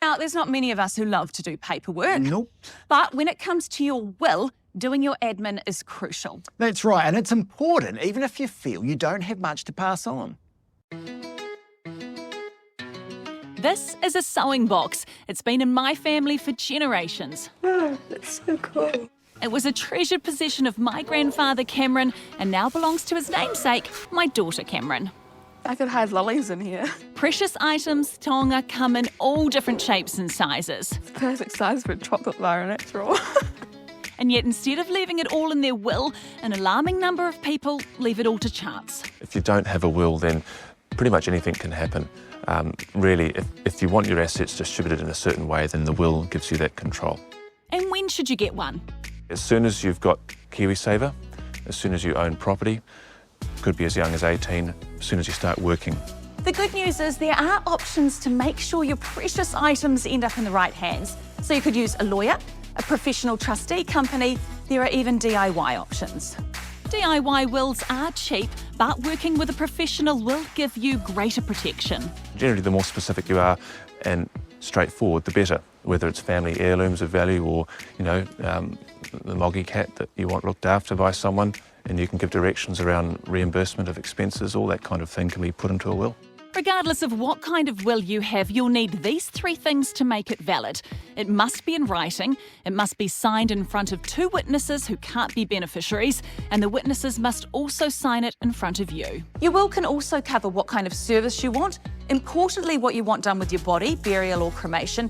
Now, there's not many of us who love to do paperwork. Nope. But when it comes to your will, doing your admin is crucial. That's right, and it's important, even if you feel you don't have much to pass on. This is a sewing box. It's been in my family for generations. Oh, that's so cool. It was a treasured possession of my grandfather Cameron and now belongs to his namesake, my daughter Cameron. I could hide lollies in here. Precious items, Tonga, come in all different shapes and sizes. It's the perfect size for a chocolate bar in its drawer. And yet instead of leaving it all in their will, an alarming number of people leave it all to chance. If you don't have a will, then pretty much anything can happen. Really, if you want your assets distributed in a certain way, then the will gives you that control. And when should you get one? As soon as you've got KiwiSaver, as soon as you own property, could be as young as 18, as soon as you start working. The good news is there are options to make sure your precious items end up in the right hands. So you could use a lawyer, a professional trustee company. There are even DIY options. DIY wills are cheap, but working with a professional will give you greater protection. Generally, the more specific you are and straightforward, the better. Whether it's family heirlooms of value or, the moggy cat that you want looked after by someone, and you can give directions around reimbursement of expenses, all that kind of thing can be put into a will. Regardless of what kind of will you have, you'll need these 3 things to make it valid. It must be in writing, it must be signed in front of 2 witnesses who can't be beneficiaries, and the witnesses must also sign it in front of you. Your will can also cover what kind of service you want, importantly what you want done with your body, burial or cremation,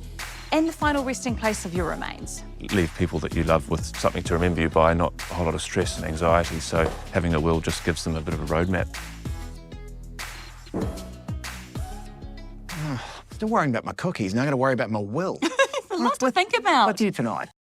and the final resting place of your remains. Leave people that you love with something to remember you by, not a whole lot of stress and anxiety, so having a will just gives them a bit of a roadmap. Still worrying about my cookies, now I've got to worry about my will. A lot to think about. What's you tonight?